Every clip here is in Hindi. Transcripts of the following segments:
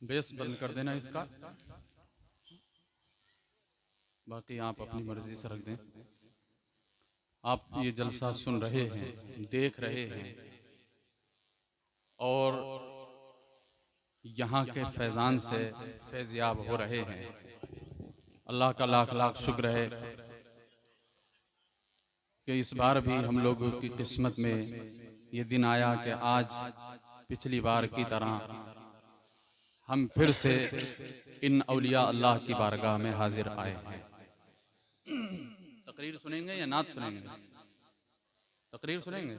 बेस बंद कर देना इसका, बाकी आप अपनी मर्जी से रख दें। आप ये जलसा सुन रहे हैं, देख रहे हैं और यहाँ के फैज़ान से फैज़याब हो रहे हैं। अल्लाह का लाख लाख शुक्र है कि इस बार भी हम लोगों की किस्मत में ये दिन आया कि आज पिछली बार की तरह हम फिर से इन औलिया अल्लाह की बारगाह में हाजिर आए हैं। तकरीर सुनेंगे या नात सुनेंगे? तकरीर सुनेंगे।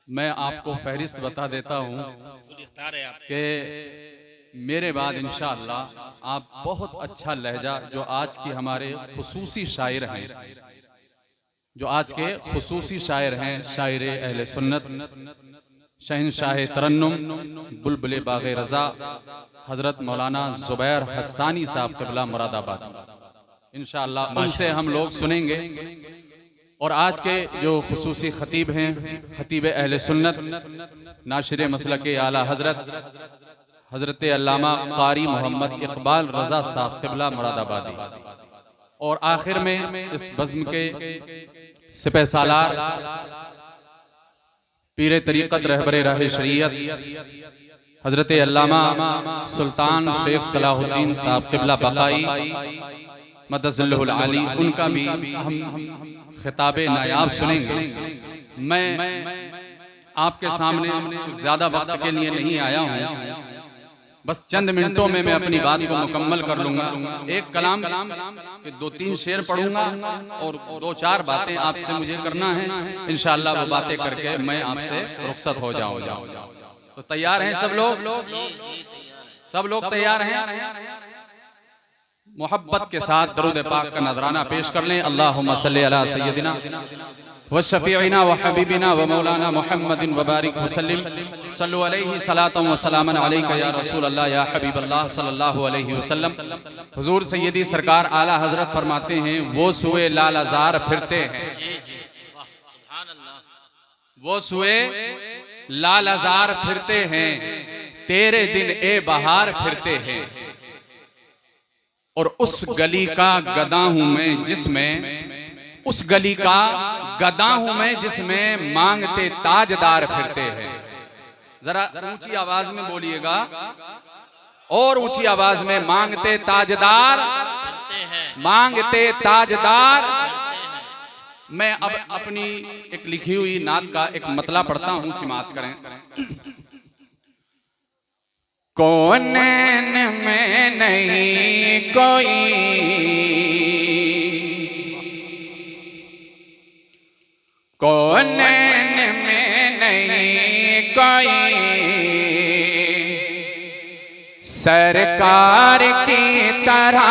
मैं आपको फहरिस्त बता देता हूँ कि मेरे बाद इंशाअल्लाह आप बहुत अच्छा लहजा जो आज की हमारे खुसूसी शायर हैं, जो आज के खुसूसी शायर हैं, शायर अहले सुन्नत, शहनशाह तरन्नुम, बुलबुल बाग़े रज़ा, हज़रत मौलाना ज़ुबैर हस्सानी साहब क़िबला मुरादाबाद, इंशाअल्लाह उनसे हम लोग सुनेंगे। और आज के जो खुसूसी खतीब हैं, खतीब अहले सुन्नत, नाशिर मसलक आला हज़रत अल्लामा क़ारी मोहम्मद इक़बाल रज़ा साहब क़िबला मुरादाबादी। और आखिर में इस बज़्म के सिपह सालार पीर तरीक़त रहबरे राह शरीयत हज़रत अल्लामा सुल्तान शेख सलाहुद्दीन साहब क़िबला बक़ाई मदज़िल्लुहुल आली, उनका भी हम खिताबे नायाब सुनेंगे। मैं आपके सामने ज़्यादा वक्त के लिए नहीं आया हूँ, बस चंद मिनटों में मैं अपनी बात को मुकम्मल कर लूँगा। एक कलाम के 2-3 शेर पढ़ूंगा और 2-4 बातें आपसे मुझे करना है। इंशाअल्लाह वो बातें करके मैं आपसे रुखसत हो जाऊँगा। तो तैयार हैं सब लोग? सब लोग तैयार हैं? मोहब्बत के साथ दरूद पाक का नजराना पेश कर लें। अल्लाहुम्मा सल्ली अला सय्यदिना व शफीइना व हबीबिना व मौलाना मुहम्मदिन व बारिक वसल्लिम सल्लु अलैहि सलातन व सलामन अलैका या रसूल अल्लाह या हबीब अल्लाह सल्लल्लाहु अलैहि वसल्लम। हुजूर सैयदी सरकार आला हजरत फरमाते हैं, वो सुए लाल अज़ार फिरते हैं, वो सुए लाल अज़ार फिरते हैं, तेरे दिन ए बहार फिरते हैं। और उस गली का गदा हूं मैं जिसमें, उस गली का गदा हूं मैं जिसमें मांगते ताजदार फिरते हैं। जरा ऊंची आवाज में बोलिएगा, और ऊंची आवाज में, मांगते ताजदार, मांगते ताजदार। मैं अब अपनी एक लिखी हुई नात का एक मतला पढ़ता हूं, सिमात करें। कौनैन में नहीं कोई, कौनैन में नहीं कोई, सरकार की तरह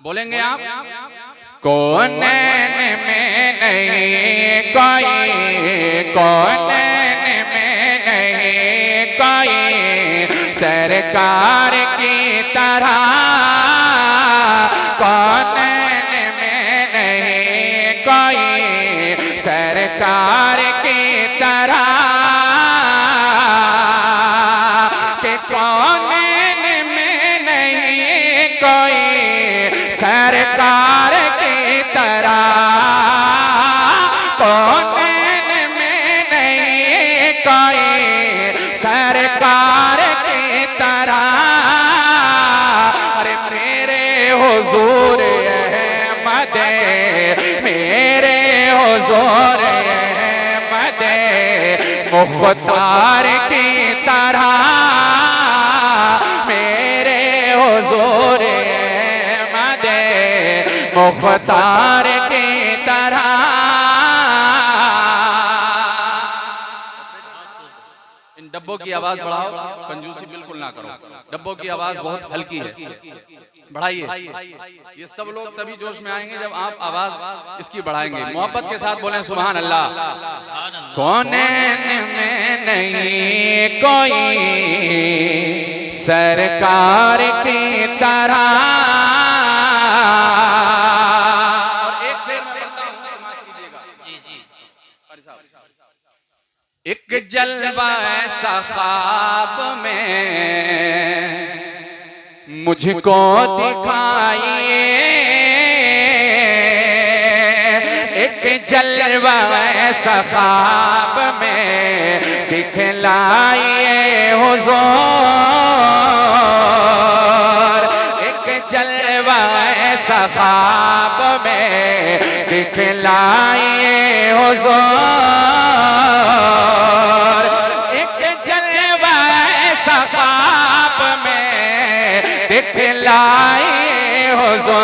बोलेंगे आप। कौनैन में नहीं कोई, कौनैन में नहीं कोई, सरकार की तरह, कौनैन में नहीं कोई, सरकार की तरह, के कौनैन में नहीं कोई, सरकार की तरह, कौनैन में नहीं कोई, सरकार की तरह। अरे मेरे हुजूर अहमद, मेरे हुजूर अहमद मुख्तार की तरह, मेरे हुजूर अहमद मुख्तार की तरह। इन डब्बों की आवाज बढ़ाओ, कंजूसी बिल्कुल ना करो, डब्बों की आवाज बहुत हल्की है, बढ़ाइए। ये सब लोग तभी जोश में आएंगे जब आप आवाज इसकी बढ़ाएंगे। मोहब्बत के साथ बोलें सुभान अल्लाह। कौनैन में नहीं कोई, सरकार की तरह। और एक शेर में पढ़ता हूं, समाज कीजिएगा। एक जलवा ऐसा ख्वाब में मुझको दिखाइए, एक जलवा ऐसा ख्वाब में दिखलाइए हुजूर, एक जलवा ऐसा ख्वाब में दिखलाइए हुजूर, एक जलवा ऐसा ख्वाब में दिखलाइए हुजूर,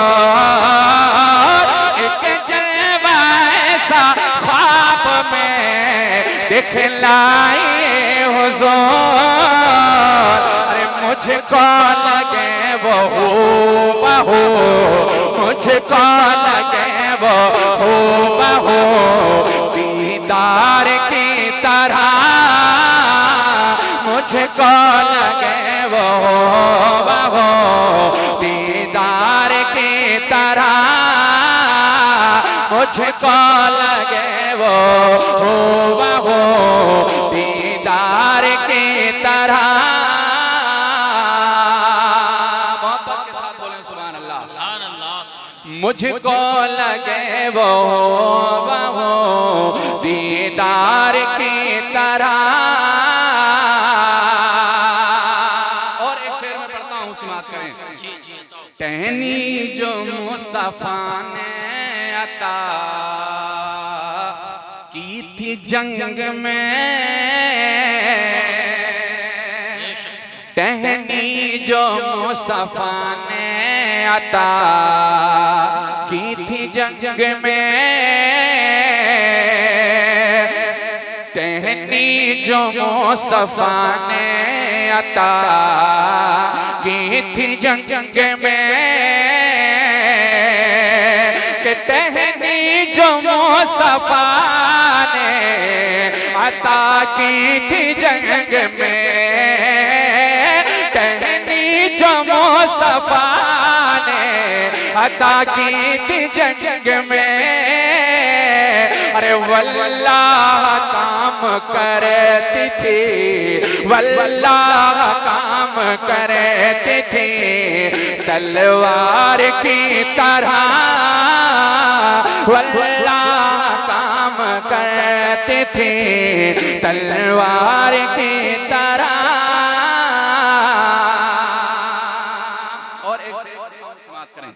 एक जलवा ऐसा ख्वाब में दिखलाइए हुजूर। अरे मुझको लगे वो हूबहू, मुझको लगे वो हूबहू दीदार की तरह, मुझको लगे वो हूबहू दीदार की तरह, मुझको लगे वो हूबहू दीदार की तरह। मोहब्बत के साथ बोलें सुभान अल्लाह। मुझको लगे वो हूबहू दीदार की तरह। और एक शेर में पढ़ता हूँ, समाज करें। टहनी जो मुस्तफा ने अता की थी जंग में, टहनी जो मुस्तफा ने अता की थी जंग में, टहनी जो मुस्तफा ने अता की थी जंग में, कि टहनी जो मुस्तफा ने अता की थी जंग में, टहनी जो मुस्तफा ने अता की थी जंग में। अरे वल्लाह काम करती थी, वल्लाह काम करती थी तलवार की तरह, वल्लाह काम करती थी तलवार की तरह। और एक बात करें,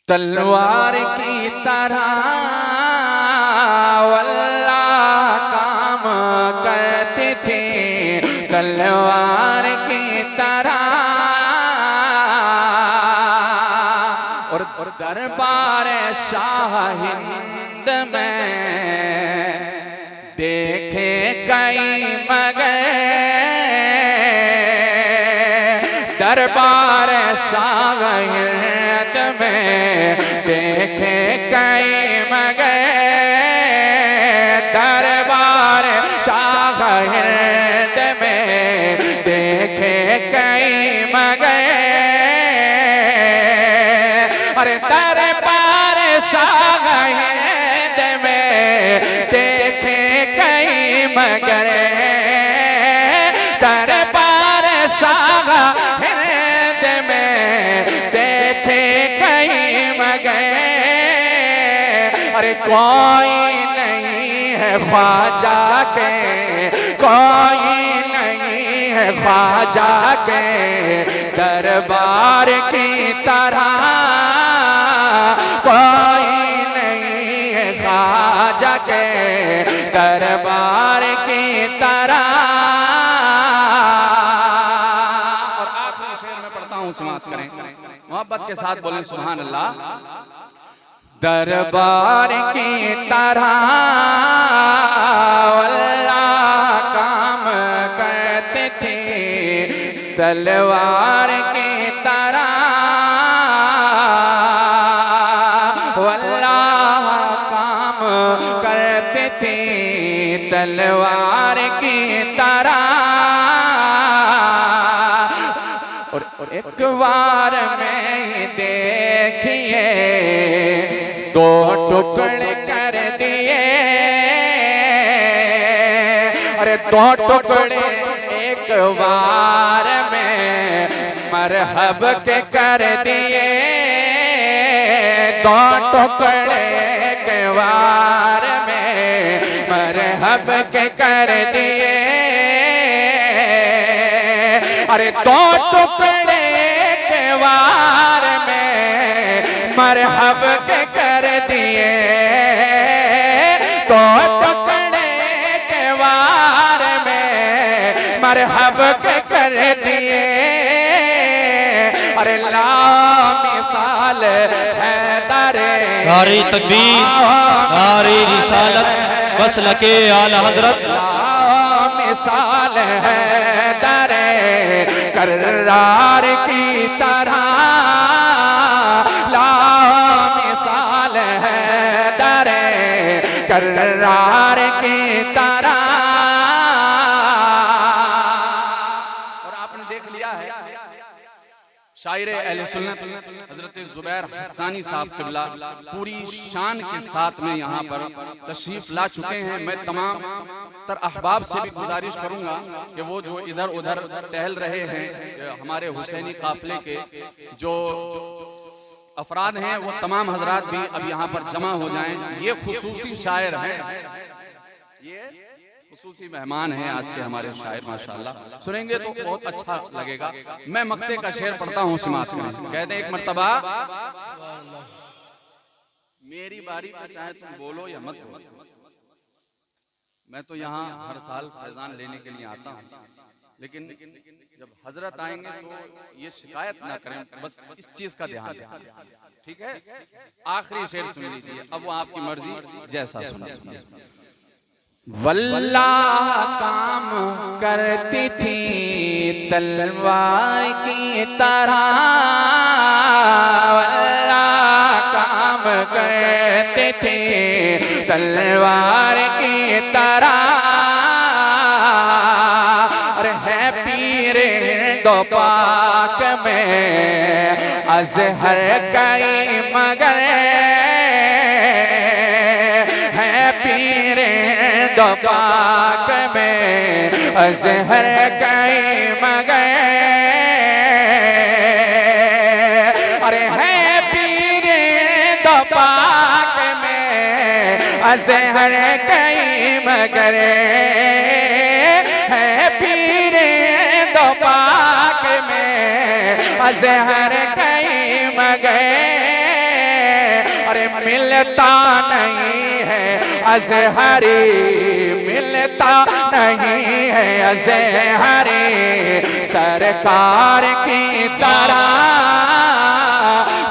तलवार की तरह वल्लाह काम करती थी तलवार की तरह। और दरबार शाह हिंद में देखे कई मगर, दरबार शाह हिंद में देखे कई मगर, दरबार शाह हिंद में देखे कई मगर। अरे दरबार शाह हिंद में देखे कई मगर, दरबार शाह हिंद में देखे कई मगर। अरे कोई नहीं है ख्वाजा के, कोई नहीं है ख्वाजा के दरबार की तरह, कोई नहीं है ख्वाजा के दरबार की तरह। और आखिरी शेर में पढ़ता हूँ, समाज करें, मोहब्बत के साथ बोलें सुभान अल्लाह। दरबार की तरह वल्लाह काम करते थे तलवार की तरह, वल्लाह काम करते थे तलवार की तरह। और एक बार में देखिए दो टुकड़े कर दिए, अरे दो टुकड़े एक बार में मरहब के कर दिए, दो टुकड़े एक बार में मरहब के कर दिए, अरे दो टुकड़े के वार में मरहब के कर दिए, दो टुकड़े के वार में मरहब के कर दिए, अरे ला मिसाल है दरे नारे तकबीर, नारे रिसालत, मसलके आला हजरत। मिसाल है दरे कर्रार की तरह, ला मिसाल है दरे कर्रार की तरह। और आपने देख लिया है शायर अहले सुन्नत हजरत जुबैर हस्सानी साहब क़िबला पूरी शान के साथ में यहाँ पर तशरीफ ला चुके हैं। मैं तमाम तर अहबाब से भी गुजारिश करूंगा कि वो जो इधर उधर टहल रहे हैं, हमारे हुसैनी काफिले के जो अफराद हैं, वो तमाम हजरात भी अब यहाँ पर जमा हो जाएं। ये खुसूसी शायर हैं, ये खुसूसी मेहमान हैं आज के हमारे शायर, माशाअल्लाह सुनेंगे तो बहुत अच्छा लगेगा। मैं मक्ते का शेर पढ़ता हूँ सिमात में, कहते हैं एक मर्तबा मेरी बारी पे चाहे तुम बोलो या मत बोलो, मैं तो यहाँ हर साल फैजान लेने के लिए आता हूँ, लेकिन जब हजरत आएंगे तो ये शिकायत ना करें, बस इस चीज का ध्यान दें, ठीक है। आखिरी शेर सुन लीजिए, अब वो आपकी मर्जी जैसा सुना। वल्लाह काम करती थी तलवार की तरह, वल्लाह काम करती थी तलवार की तरह, अरे है पीर दो पाक में अज़हर कई मगर, है पीर दो पाक में अज़हर कई मगर, अरे है पीर दो पाक में अज़हर कई मगर, है पीर दो पाक में अज़हर कई मगर, अरे मिलता नहीं है अज़हरी, मिलता नहीं है अज़हरी सरकार की तरह,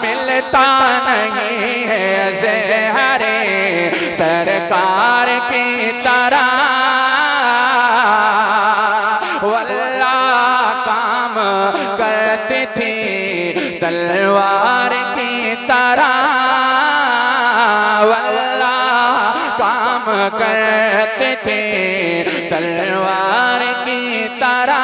मिलता नहीं है अज़हरी सरकार की तरह, वल्लाह काम करती थी तलवार की तरह, वल्लाह काम करते थे तलवार की तरह।